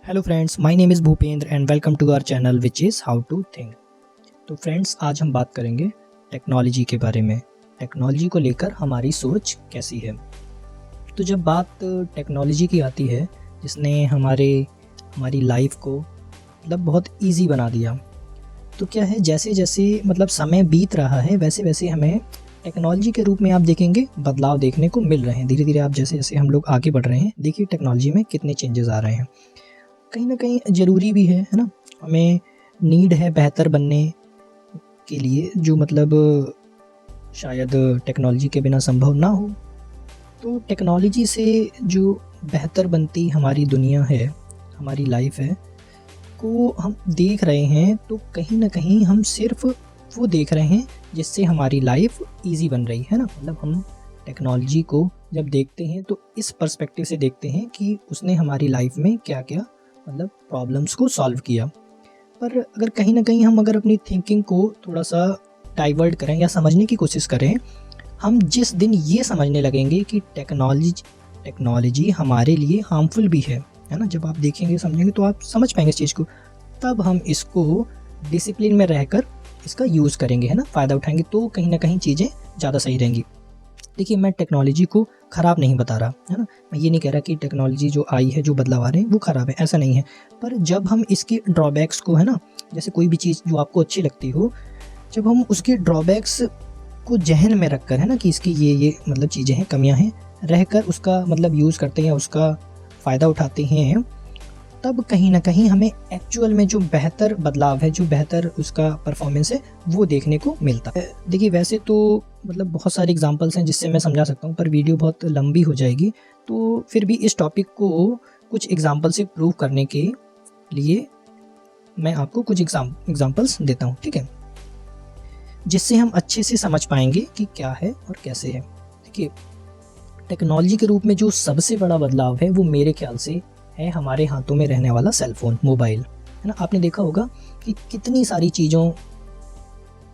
Hello friends, my name is Bhupendra and welcome to our channel which is how to think. तो friends, आज हम बात करेंगे technology के बारे में। टेक्नोलॉजी को लेकर हमारी सोच कैसी है। तो जब बात टेक्नोलॉजी की आती है जिसने हमारी लाइफ को बहुत इजी बना दिया, तो क्या है, जैसे जैसे समय बीत रहा है वैसे वैसे हमें टेक्नोलॉजी के रूप में आप देखेंगे बदलाव देखने को मिल रहे हैं। धीरे धीरे आप जैसे जैसे हम लोग आगे बढ़ रहे हैं, देखिए टेक्नोलॉजी में कितने चेंजेस आ रहे हैं। कहीं न कहीं ज़रूरी भी है ना? हमें नीड है बेहतर बनने के लिए, जो शायद टेक्नोलॉजी के बिना संभव ना हो। तो टेक्नोलॉजी से जो बेहतर बनती हमारी दुनिया है, हमारी लाइफ है, को हम देख रहे हैं, तो कहीं न कहीं हम सिर्फ़ वो देख रहे हैं जिससे हमारी लाइफ ईज़ी बन रही है ना? हम टेक्नोलॉजी को जब देखते हैं तो इस पर्सपेक्टिव से देखते हैं कि उसने हमारी लाइफ में क्या-क्या प्रॉब्लम्स को सॉल्व किया। पर अगर कहीं न कहीं हम अपनी थिंकिंग को थोड़ा-सा डाइवर्ट करें या समझने की कोशिश करें, हम जिस दिन ये समझने लगेंगे कि टेक्नोलॉजी हमारे लिए हार्मफुल भी है ना? जब आप देखेंगे, समझेंगे तो आप समझ पाएँगे इस चीज़ को। तब हम इसको डिसिप्लिन में रहकर इसका यूज़ करेंगे, है ना? फ़ायदा उठाएँगे, तो कहीं न कहीं चीज़ें ज़्यादा सही रहेंगी। देखिए, मैं टेक्नोलॉजी को ख़राब नहीं बता रहा, है ना? मैं ये नहीं कह रहा कि टेक्नोलॉजी जो आई है, जो बदलाव आ रहे हैं वो ख़राब है, ऐसा नहीं है। पर जब हम इसके ड्रॉबैक्स को, है ना, जैसे कोई भी चीज़ जो आपको अच्छी लगती हो, जब हम उसके ड्रॉबैक्स को ज़हन में रखकर, है ना, कि इसकी ये चीज़ें हैं, कमियाँ हैं, रहकर उसका यूज़ करते हैं या उसका फ़ायदा उठाते हैं, तब कहीं न कहीं हमें एक्चुअल में जो बेहतर बदलाव है, जो बेहतर उसका परफ़ॉर्मेंस है, वो देखने को मिलता है। देखिए, वैसे तो बहुत सारे एग्ज़ाम्पल्स हैं जिससे मैं समझा सकता हूँ, पर वीडियो बहुत लंबी हो जाएगी। तो फिर भी इस टॉपिक को कुछ एग्ज़ाम्पल से प्रूव करने के लिए मैं आपको कुछ एग्ज़ाम्पल्स देता हूँ, ठीक है? जिससे हम अच्छे से समझ पाएँगे कि क्या है और कैसे है। देखिए, टेक्नोलॉजी के रूप में जो सबसे बड़ा बदलाव है, वो मेरे ख़्याल से है हमारे हाथों में रहने वाला सेल फ़ोन, मोबाइल, है ना? आपने देखा होगा कि कितनी सारी चीज़ों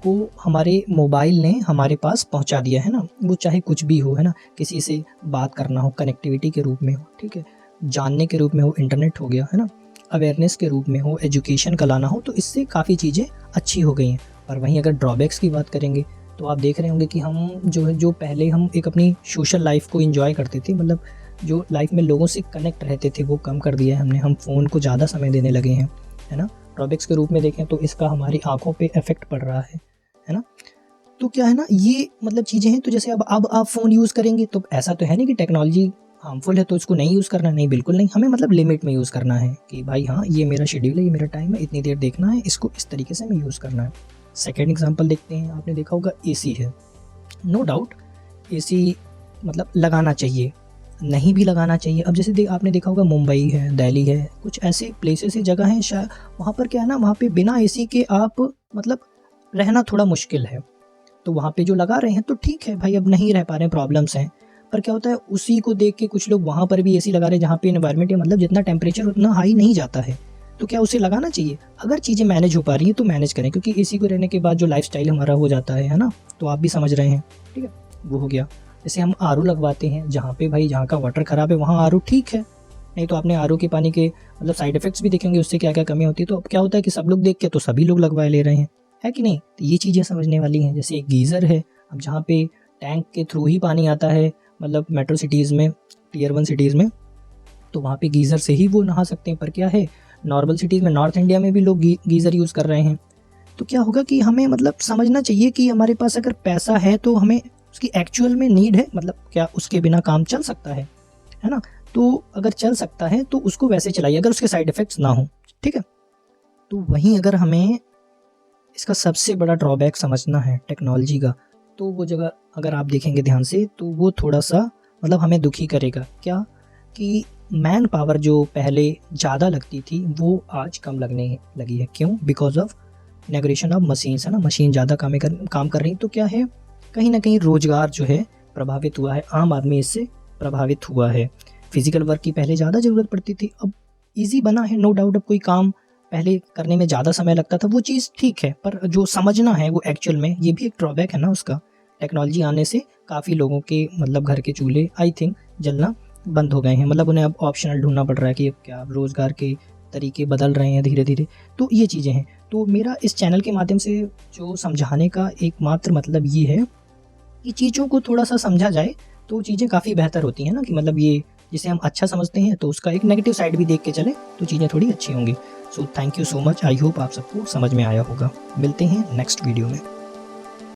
को हमारे मोबाइल ने हमारे पास पहुंचा दिया है ना? वो चाहे कुछ भी हो, है ना? किसी से बात करना हो, कनेक्टिविटी के रूप में हो, ठीक है? जानने के रूप में हो, इंटरनेट हो गया, है ना? अवेयरनेस के रूप में हो, एजुकेशन का लाना हो, तो इससे काफ़ी चीज़ें अच्छी हो गई हैं। पर वहीं अगर ड्रॉबैक्स की बात करेंगे, तो आप देख रहे होंगे कि हम जो पहले हम एक अपनी सोशल लाइफ़ को एन्जॉय करते थे, जो लाइफ में लोगों से कनेक्ट रहते थे, वो कम कर दिया है हमने। हम फ़ोन को ज़्यादा समय देने लगे हैं, है ना? ड्रॉबैक्स के रूप में देखें तो इसका हमारी आँखों पे इफ़ेक्ट पड़ रहा है ना? तो क्या है ना, ये चीज़ें हैं। तो जैसे अब आप फ़ोन यूज़ करेंगे, तो ऐसा तो है नहीं कि टेक्नोलॉजी हार्मफुल है तो इसको नहीं यूज़ करना, नहीं, बिल्कुल नहीं। हमें लिमिट में यूज़ करना है कि भाई हाँ, ये मेरा शेड्यूल है, ये मेरा टाइम है, इतनी देर देखना है, इसको इस तरीके से हमें यूज़ करना है। सेकंड एग्ज़ाम्पल देखते हैं, आपने देखा होगा एसी है। नो डाउट एसी लगाना चाहिए, नहीं भी लगाना चाहिए। अब जैसे आपने देखा होगा मुंबई है, दिल्ली है, कुछ ऐसे प्लेसेस है, जगह हैं, वहाँ पर क्या है ना, वहाँ पे बिना एसी के आप रहना थोड़ा मुश्किल है। तो वहाँ पे जो लगा रहे हैं तो ठीक है भाई, अब नहीं रह पा रहे हैं, प्रॉब्लम्स हैं। पर क्या होता है, उसी को देख के कुछ लोग वहाँ पर भी एसी लगा रहे हैं जहाँ पे एनवायरनमेंट है, जितना टेम्परेचर उतना हाई नहीं जाता है। तो क्या उसे लगाना चाहिए? अगर चीज़ें मैनेज हो पा रही हैं तो मैनेज करें, क्योंकि एसी को रहने के बाद जो लाइफ़स्टाइल हमारा हो जाता है ना? तो आप भी समझ रहे हैं, ठीक है? वो हो गया। जैसे हम आरओ लगवाते हैं, जहाँ पे भाई जहाँ का वाटर ख़राब है वहाँ आरओ ठीक है। नहीं तो आपने आरओ के पानी के साइड इफ़ेक्ट्स भी देखेंगे, उससे क्या-क्या कमी होती है। तो अब क्या होता है कि सब लोग देख के तो सभी लोग लगवा ले रहे हैं, है कि नहीं? तो ये चीज़ें समझने वाली हैं। जैसे एक गीज़र है, अब जहाँ पे टैंक के थ्रू ही पानी आता है, मेट्रो सिटीज़ में, टियर 1 सिटीज़ में, तो वहाँ पे गीज़र से ही वो नहा सकते हैं। पर क्या है, नॉर्मल सिटीज़ में, नॉर्थ इंडिया में भी लोग गीज़र यूज़ कर रहे हैं। तो क्या होगा कि हमें समझना चाहिए कि हमारे पास अगर पैसा है तो हमें उसकी एक्चुअल में नीड है, क्या उसके बिना काम चल सकता है ना? तो अगर चल सकता है तो उसको वैसे चलाइए, अगर उसके साइड इफ़ेक्ट्स ना हो, ठीक है? तो वहीं अगर हमें इसका सबसे बड़ा ड्रॉबैक समझना है टेक्नोलॉजी का, तो वो जगह अगर आप देखेंगे ध्यान से, तो वो थोड़ा-सा हमें दुखी करेगा। क्या? कि मैन पावर जो पहले ज़्यादा लगती थी, वो आज कम लगने लगी है। क्यों? Because of inauguration of machines, है ना? मशीन ज़्यादा काम कर रही हैं, तो क्या है, कहीं न कहीं रोज़गार जो है प्रभावित हुआ है, आम आदमी इससे प्रभावित हुआ है। फिज़िकल वर्क की पहले ज़्यादा ज़रूरत पड़ती थी, अब ईज़ी बना है, नो डाउट। अब कोई काम पहले करने में ज़्यादा समय लगता था, वो चीज़ ठीक है, पर जो समझना है वो एक्चुअल में, ये भी एक ड्रॉबैक है ना उसका। टेक्नोलॉजी आने से काफ़ी लोगों के घर के चूल्हे आई थिंक जलना बंद हो गए हैं। उन्हें अब ऑप्शनल ढूँढना पड़ रहा है कि अब क्या रोज़गार के तरीके बदल रहे हैं धीरे धीरे। तो ये चीज़ें हैं। तो मेरा इस चैनल के माध्यम से जो समझाने का एकमात्र मतलब ये है कि चीज़ों को थोड़ा-सा समझा जाए तो चीज़ें काफ़ी बेहतर होती हैं ना, कि मतलब ये जिसे हम अच्छा समझते हैं तो उसका एक नेगेटिव साइड भी देख के चलें तो चीज़ें थोड़ी अच्छी होंगी। So thank you so much. I hope आप सबको समझ में आया होगा। मिलते हैं नेक्स्ट वीडियो में।